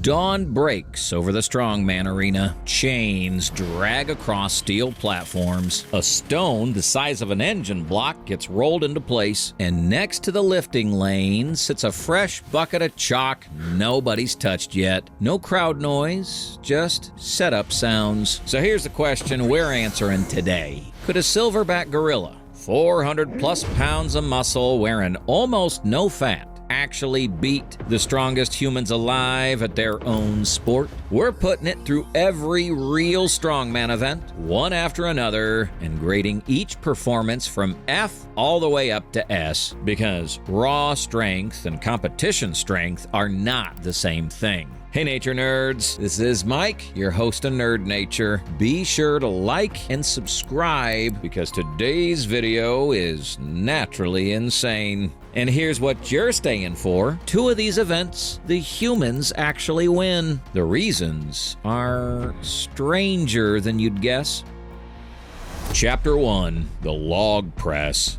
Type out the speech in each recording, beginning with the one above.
Dawn breaks over the Strongman arena. Chains drag across steel platforms. A stone the size of an engine block gets rolled into place, and next to the lifting lane sits a fresh bucket of chalk nobody's touched yet. No crowd noise, just setup sounds. So here's the question we're answering today. Could a silverback gorilla, 400 plus pounds of muscle wearing almost no fat, actually beat the strongest humans alive at their own sport? We're putting it through every real strongman event, one after another, and grading each performance from F all the way up to S, because raw strength and competition strength are not the same thing. Hey Nature Nerds, this is Mike, your host of Nerd Nature. Be sure to like and subscribe because today's video is naturally insane. And here's what you're staying for. 2 of these events, the humans actually win. The reasons are stranger than you'd guess. Chapter 1, the log press.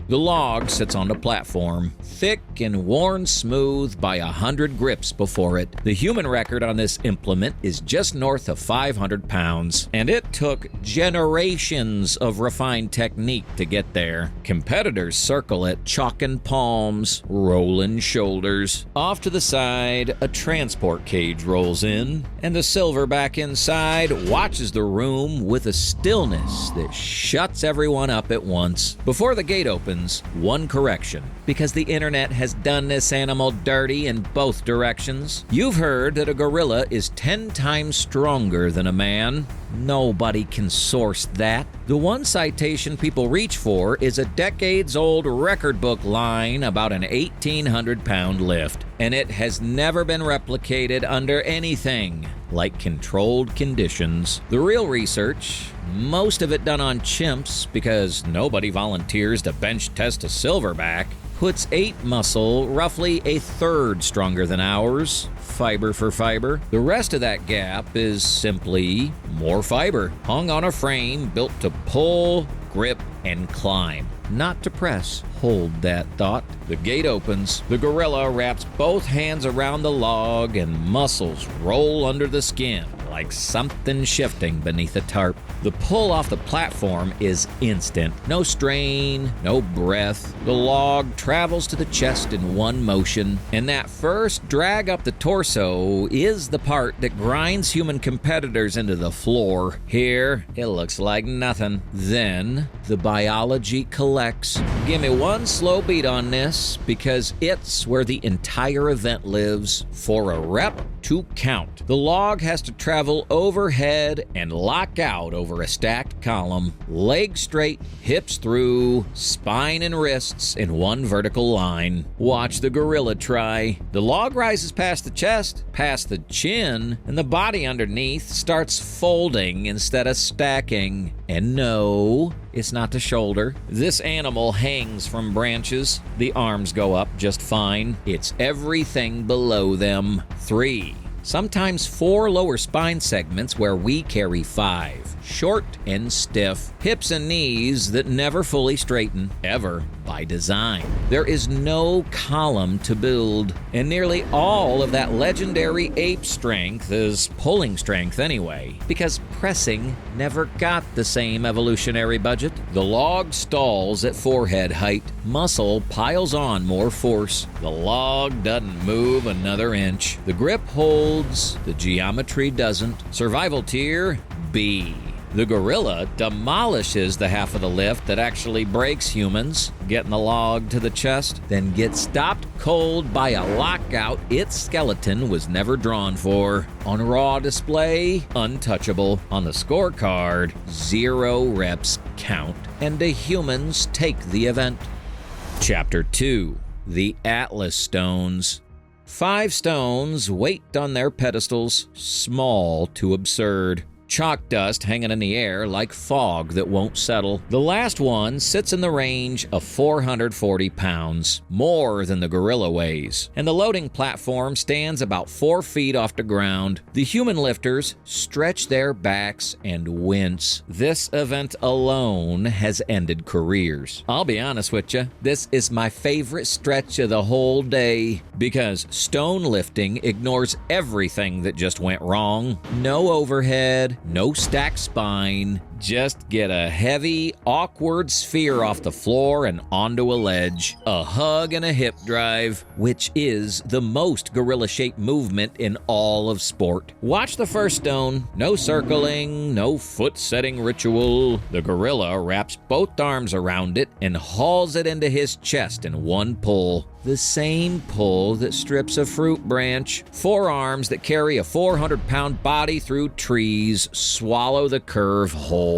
The log sits on the platform, thick and worn smooth by 100 grips before it. The human record on this implement is just north of 500 pounds, and it took generations of refined technique to get there. Competitors circle it, chalking palms, rolling shoulders. Off to the side, a transport cage rolls in, and the silverback inside watches the room with a stillness that shuts everyone up at once. Before the gate opens, one correction, because the internet has done this animal dirty in both directions. You've heard that a gorilla is 10 times stronger than a man. Nobody can source that. The one citation people reach for is a decades-old record book line about an 1,800-pound lift, and it has never been replicated under anything like controlled conditions. The real research, most of it done on chimps because nobody volunteers to bench test a silverback, puts 8 muscle roughly a third stronger than ours, fiber for fiber. The rest of that gap is simply more fiber, hung on a frame built to pull, grip, and climb, not to press. Hold that thought. The gate opens. The gorilla wraps both hands around the log and muscles roll under the skin like something shifting beneath a tarp. The pull off the platform is instant. No strain, no breath. The log travels to the chest in one motion, and that first drag up the torso is the part that grinds human competitors into the floor. Here, it looks like nothing. Then, the biology collects. Give me one slow beat on this, because it's where the entire event lives. For a rep to count, the log has to travel overhead and lock out over a stacked column. Legs straight, hips through, spine and wrists in one vertical line. Watch the gorilla try. The log rises past the chest, past the chin, and the body underneath starts folding instead of stacking. And no, it's not the shoulder. This animal hangs from branches. The arms go up just fine. It's everything below them. 3, sometimes 4 lower spine segments where we carry 5. Short and stiff. Hips and knees that never fully straighten, ever, by design. There is no column to build, and nearly all of that legendary ape strength is pulling strength anyway, because pressing never got the same evolutionary budget. The log stalls at forehead height. Muscle piles on more force. The log doesn't move another inch. The grip holds, the geometry doesn't. Survival tier B. The gorilla demolishes the half of the lift that actually breaks humans, getting the log to the chest, then gets stopped cold by a lockout its skeleton was never drawn for. On raw display, untouchable. On the scorecard, 0 reps count, and the humans take the event. Chapter 2, the Atlas Stones. 5 stones weight on their pedestals, small to absurd. chalk dust hanging in the air like fog that won't settle. The last one sits in the range of 440 pounds, more than the gorilla weighs, and the loading platform stands about 4 feet off the ground. The human lifters stretch their backs and wince. This event alone has ended careers. I'll be honest with you, this is my favorite stretch of the whole day because stone lifting ignores everything that just went wrong. No overhead, no stacked spine. Just get a heavy, awkward sphere off the floor and onto a ledge. A hug and a hip drive, which is the most gorilla-shaped movement in all of sport. Watch the first stone. No circling, no foot-setting ritual. The gorilla wraps both arms around it and hauls it into his chest in one pull. The same pull that strips a fruit branch. Forearms that carry a 400-pound body through trees swallow the curve whole.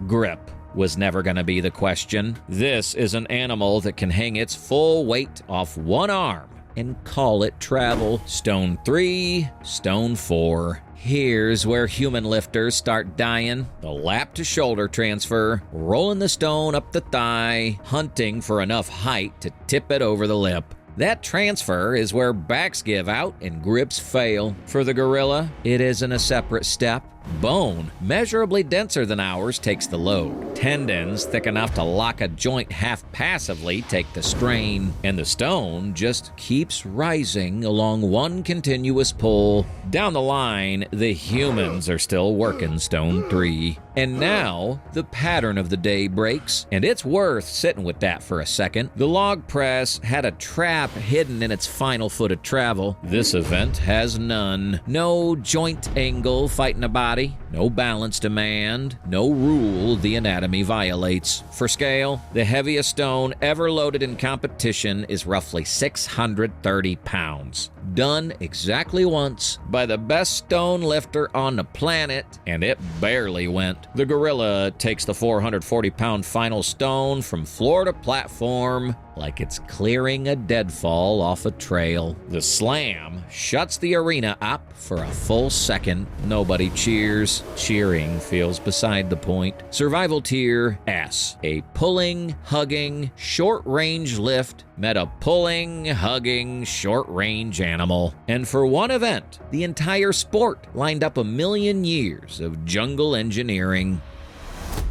Grip was never going to be the question. This is an animal that can hang its full weight off one arm and call it travel. Stone 3, stone 4. Here's where human lifters start dying. The lap to shoulder transfer, rolling the stone up the thigh, hunting for enough height to tip it over the lip. That transfer is where backs give out and grips fail. For the gorilla, it isn't a separate step. Bone, measurably denser than ours, takes the load. Tendons thick enough to lock a joint half passively take the strain. And the stone just keeps rising along one continuous pull. Down the line, the humans are still working stone 3. And now, the pattern of the day breaks, and it's worth sitting with that for a second. The log press had a trap hidden in its final foot of travel. This event has none. No joint angle fighting a body, no balance demand, no rule the anatomy violates. For scale, the heaviest stone ever loaded in competition is roughly 630 pounds. Done exactly once by the best stone lifter on the planet, and it barely went. The gorilla takes the 440-pound final stone from floor to platform like it's clearing a deadfall off a trail. The slam shuts the arena up for a full second. Nobody cheers. Cheering feels beside the point. Survival tier S. A pulling, hugging, short-range lift met a pulling, hugging, short-range animal. And for one event, the entire sport lined up 1,000,000 years of jungle engineering.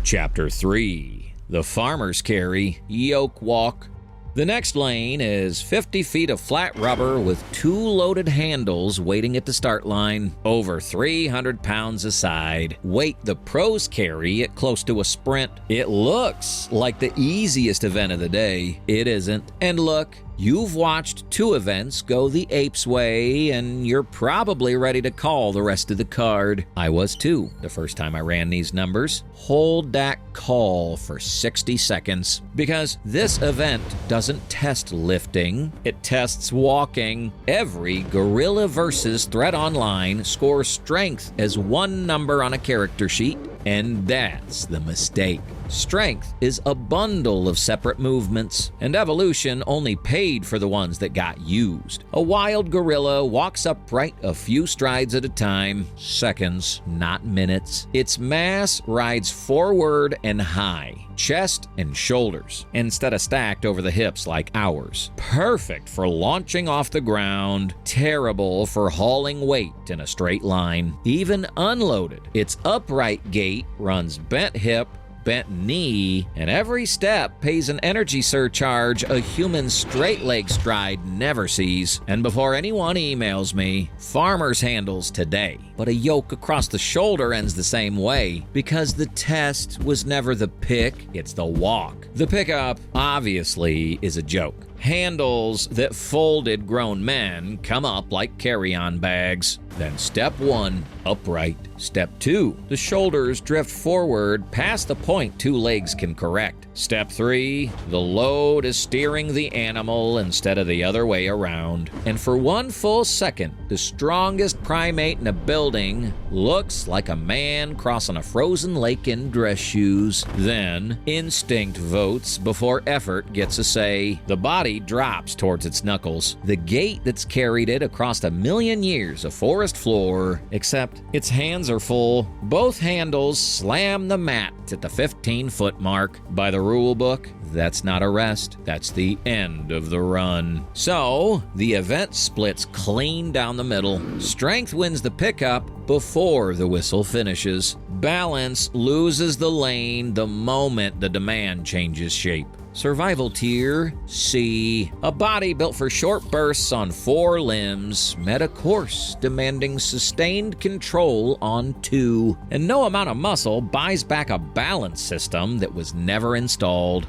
Chapter 3. The Farmer's Carry, Yoke Walk. The next lane is 50 feet of flat rubber with 2 loaded handles waiting at the start line, over 300 pounds a side. Weight the pros carry at close to a sprint. It looks like the easiest event of the day. It isn't. And look, you've watched 2 events go the ape's way, and you're probably ready to call the rest of the card. I was too, the first time I ran these numbers. Hold that call for 60 seconds, because this event doesn't test lifting, it tests walking. Every Gorilla Versus thread online scores strength as 1 number on a character sheet, and that's the mistake. Strength is a bundle of separate movements, and evolution only paid for the ones that got used. A wild gorilla walks upright a few strides at a time, seconds, not minutes. Its mass rides forward and high, chest and shoulders, instead of stacked over the hips like ours. Perfect for launching off the ground, terrible for hauling weight in a straight line. Even unloaded, its upright gait runs bent hip, bent knee, and every step pays an energy surcharge a human straight leg stride never sees. And before anyone emails me, farmer's handles today, but a yoke across the shoulder ends the same way, because the test was never the pick, it's the walk. The pickup, obviously, is a joke. Handles that folded grown men come up like carry-on bags. Then step 1, upright. Step 2, the shoulders drift forward past the point 2 legs can correct. Step 3, the load is steering the animal instead of the other way around. And for 1 full second, the strongest primate in a building looks like a man crossing a frozen lake in dress shoes. Then, instinct votes before effort gets a say. The body blade drops towards its knuckles, the gait that's carried it across a million years of forest floor, except its hands are full. Both handles slam the mat at the 15-foot mark. By the rule book, that's not a rest. That's the end of the run. So, the event splits clean down the middle. Strength wins the pickup before the whistle finishes. Balance loses the lane the moment the demand changes shape. Survival tier C. A body built for short bursts on 4 limbs met a course demanding sustained control on 2. And no amount of muscle buys back a balance system that was never installed.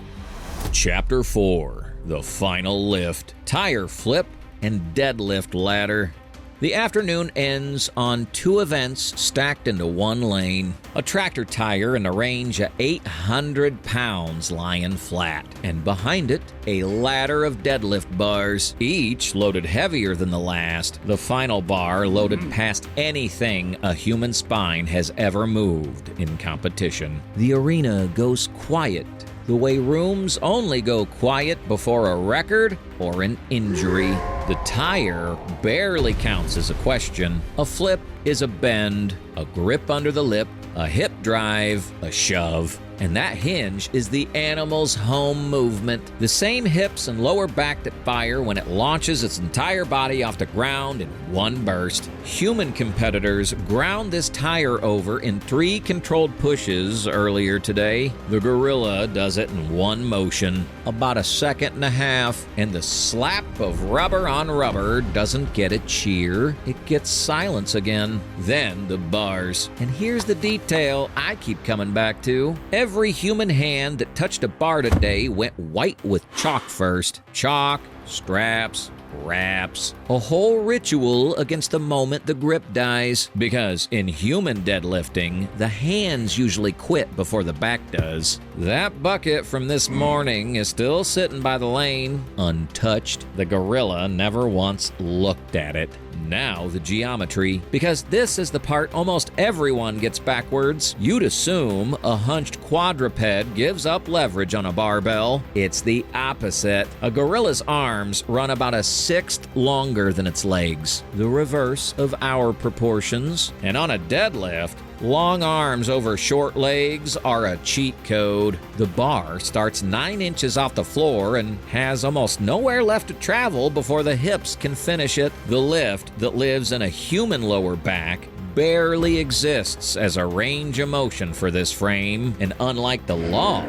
Chapter 4. The Final Lift. Tire Flip and Deadlift Ladder. The afternoon ends on 2 events stacked into 1 lane. A tractor tire in a range of 800 pounds lying flat. And behind it, a ladder of deadlift bars, each loaded heavier than the last. The final bar loaded past anything a human spine has ever moved in competition. The arena goes quiet, the way rooms only go quiet before a record or an injury. The tire barely counts as a question. A flip is a bend, a grip under the lip, a hip drive, a shove. And that hinge is the animal's home movement. The same hips and lower back that fire when it launches its entire body off the ground in one burst. Human competitors ground this tire over in 3 controlled pushes earlier today. The gorilla does it in 1 motion, about 1.5 seconds, and the slap of rubber on rubber doesn't get a cheer, it gets silence again. Then the bars. And here's the detail I keep coming back to. Every human hand that touched a bar today went white with chalk first. Chalk, straps, wraps. A whole ritual against the moment the grip dies. Because in human deadlifting, the hands usually quit before the back does. That bucket from this morning is still sitting by the lane, untouched. The gorilla never once looked at it. Now the geometry, because this is the part almost everyone gets backwards. You'd assume a hunched quadruped gives up leverage on a barbell. It's the opposite. A gorilla's arms run about 1/6 longer than its legs, the reverse of our proportions. And on a deadlift, long arms over short legs are a cheat code. The bar starts 9 inches off the floor and has almost nowhere left to travel before the hips can finish it. The lift that lives in a human lower back barely exists as a range of motion for this frame, and unlike the log,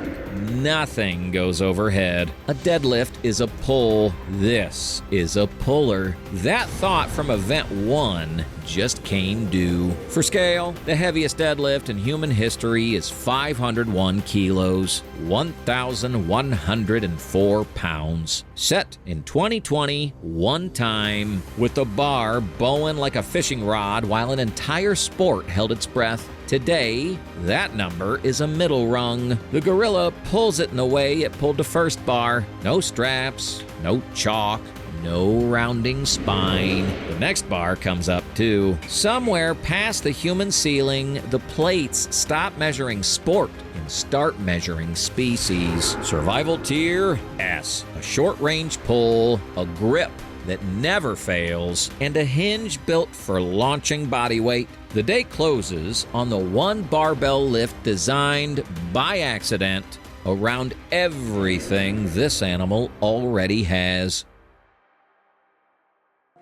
nothing goes overhead. A deadlift is a pull. This is a puller. That thought from event 1 just came due. For scale, the heaviest deadlift in human history is 501 kilos, 1,104 pounds. Set in 2020, 1 time, with the bar bowing like a fishing rod while an entire sport held its breath. Today, that number is a middle rung. The gorilla pulls it in the way it pulled the first bar. No straps, no chalk, no rounding spine. The next bar comes up too. Somewhere past the human ceiling, the plates stop measuring sport and start measuring species. Survival tier S. A short-range pull, a grip that never fails, and a hinge built for launching body weight. The day closes on the 1 barbell lift designed by accident around everything this animal already has.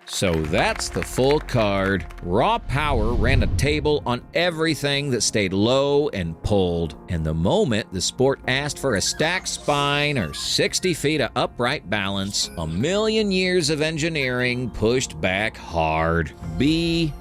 So that's the full card. Raw Power ran a table on everything that stayed low and pulled. And the moment the sport asked for a stacked spine or 60 feet of upright balance, a million years of engineering pushed back hard. BSCS.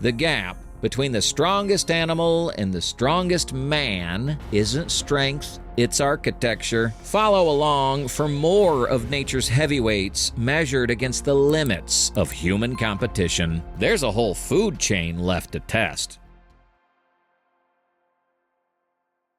The gap between the strongest animal and the strongest man isn't strength, it's architecture. Follow along for more of nature's heavyweights measured against the limits of human competition. There's a whole food chain left to test.